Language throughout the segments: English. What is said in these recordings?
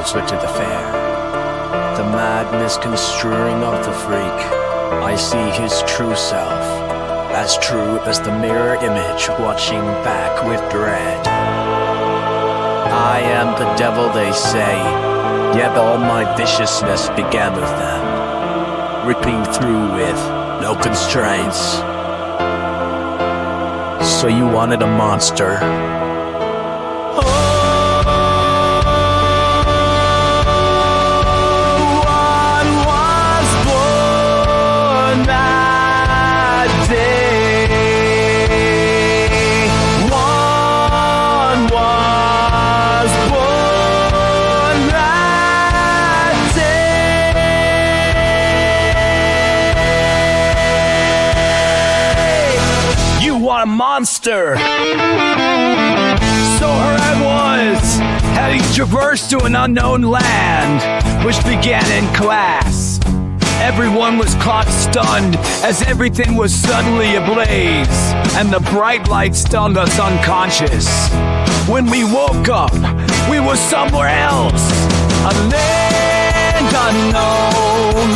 counselor to the fair. The mad misconstruing of the freak, I see his true self, as true as the mirror image watching back with dread. I am the devil, they say, yet all my viciousness began with them, ripping through with no constraints. So you wanted a monster? A monster. So her I was, having traversed to an unknown land, which began in class. Everyone was caught stunned, as everything was suddenly ablaze, and the bright light stunned us unconscious. When we woke up, we were somewhere else, a land unknown,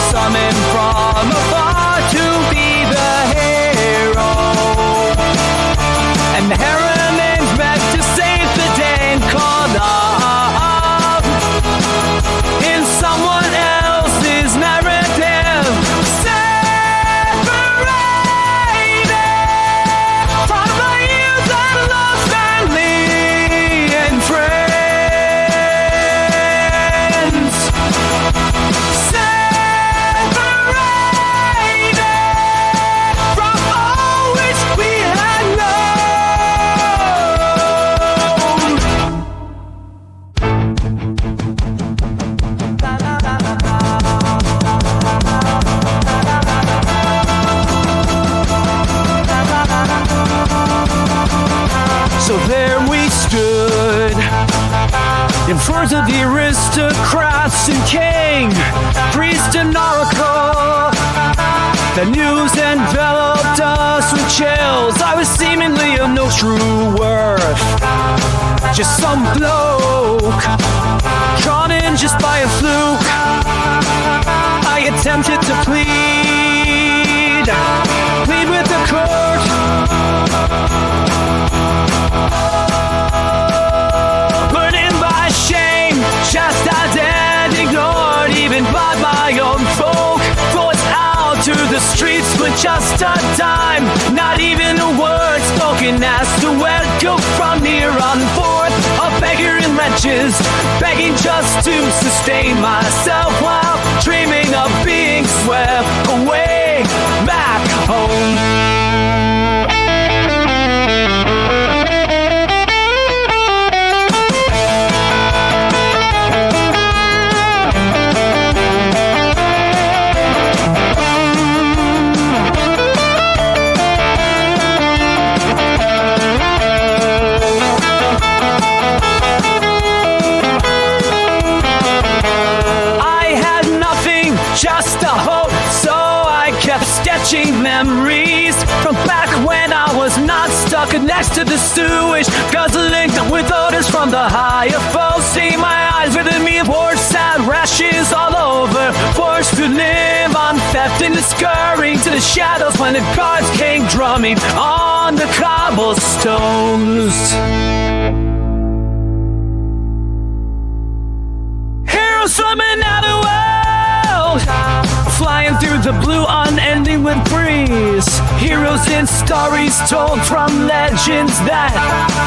summoned from afar to be the hero. And the heroine's meant to save the day and caught up in someone else's narrative, separated from the years of love, family, and friends. Separated from all which we had known. So there we stood, in front of the aristocrats and king, priest and oracle. The news enveloped us with chills. I was seemingly of no true worth, just some bloke drawn in just by a fluke. I attempted to plead with the court, burdened by shame, chastised and ignored, even by my own folk. Forced out to the streets with just a dime, not even a word spoken as to where to go from here on forth. A beggar in wretches, begging just to sustain myself while dreaming of being swept away back home. Just a hope, so I kept sketching memories from back when I was not stuck next to the sewage, guzzling with odors from the higher flow. See my eyes within me, poured sad rashes all over, forced to live on theft and scurrying to the shadows when the guards came drumming on the cobblestones. Heroes from another world, flying through the blue, unending with breeze. Heroes in stories told from legends that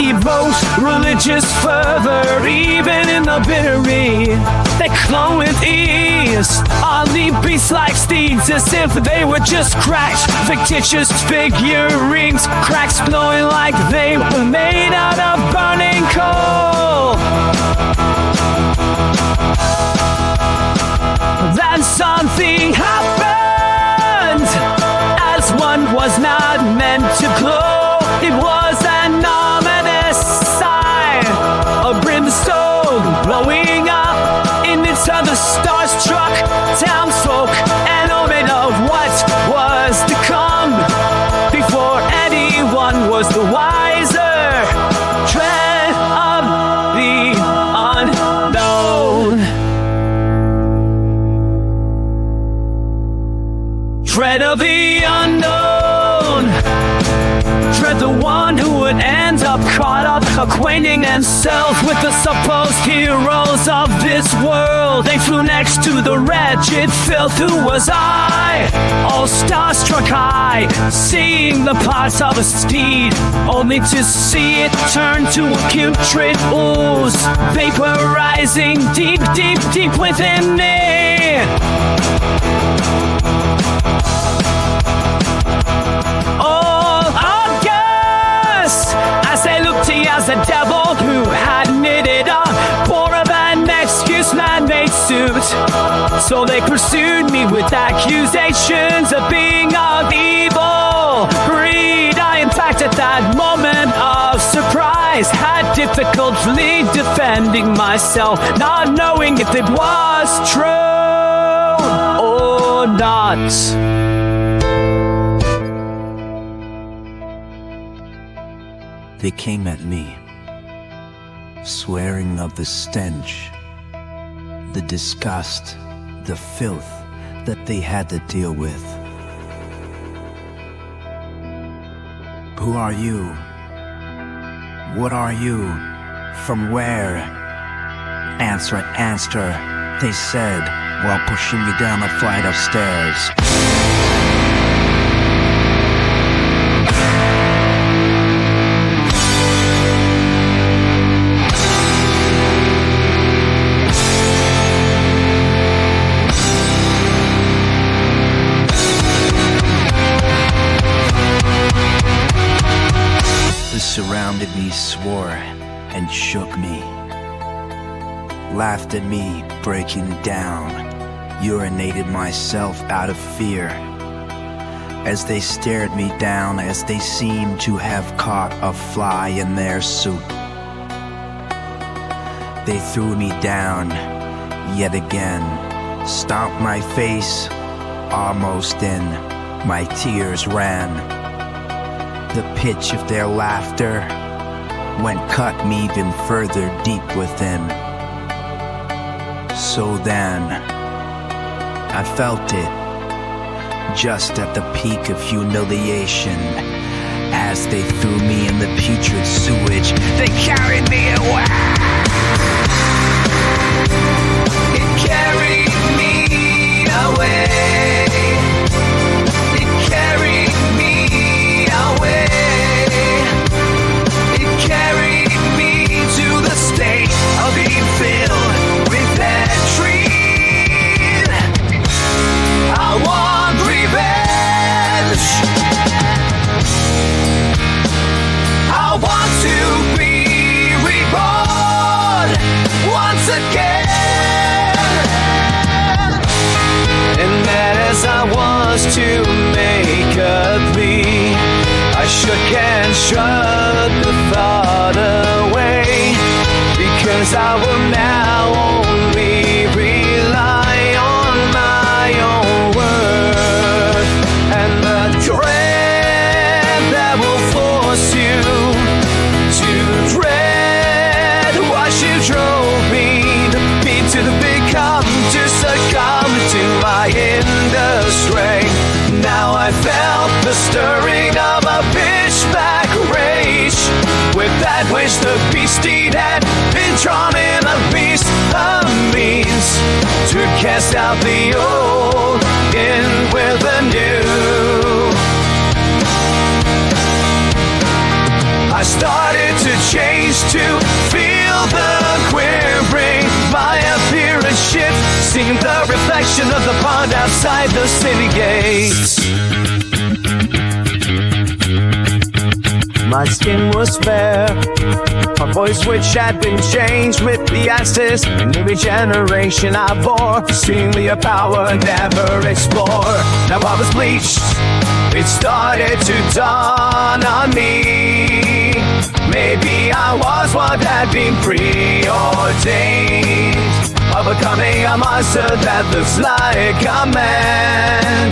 evoke religious fervor, even in the bittery. They clone with ease on the beast-like steeds, as if they were just cracks, fictitious figurines, cracks blowing like they were made out of burning coal. Then something happened, as one was not meant to glow. It was an ominous sign, a brimstone blowing up in its other star-struck townsfolk, an omen of what was to come before anyone was the wiser. Dread of the unknown. Dread of the unknown, dread the one who would end up caught up, acquainting themselves with the supposed heroes of this world. They flew next to the wretched filth. Who was I? All starstruck high, seeing the parts of a steed, only to see it turn to a putrid ooze, vaporizing deep, deep, deep within me. All August, as they looked to as the devil who had knitted a poor of an excuse man-made suit. So they pursued me with accusations of being of evil greed. I, in fact, at that moment of surprise, had difficulty defending myself, not knowing if it was true or not. They came at me, swearing of the stench, the disgust, the filth that they had to deal with. Who are you? What are you? From where? Answer, answer, they said, while pushing me down a flight of stairs. Surrounded me, swore, and shook me, laughed at me, breaking down, urinated myself out of fear, as they stared me down, as they seemed to have caught a fly in their soup. They threw me down, yet again, stomped my face, almost in, my tears ran. The pitch of their laughter went cut me even further deep within. So then, I felt it, just at the peak of humiliation, as they threw me in the putrid sewage. They carried me away. It carried me away. To make a plea, I shook and shrugged the thought away, because I will now only rely on my own worth, and the dread that will force you to dread what you drove me to become, to succumb to my industry. Now I felt the stirring of a pitchback rage, with that which the beast deed had been drawn in a beast of means, to cast out the old, in with the new. I started to change, to feel the quivering. My appearance shift seemed the reflection of the pond outside the city gates. My skin was fair, my voice which had been changed with the access and the regeneration I bore, seemingly a power never explored. Now I was bleached, it started to dawn on me. Maybe I was what had been preordained, of becoming a monster that looks like a man.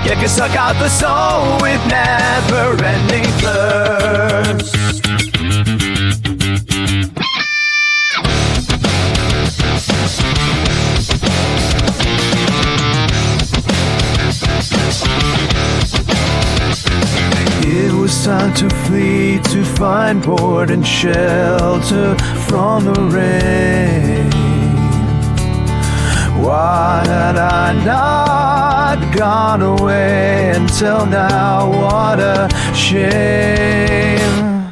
You can suck out the soul with never-ending thirst. time to flee, to find board and shelter from the rain. Why had I not gone away until now? What a shame.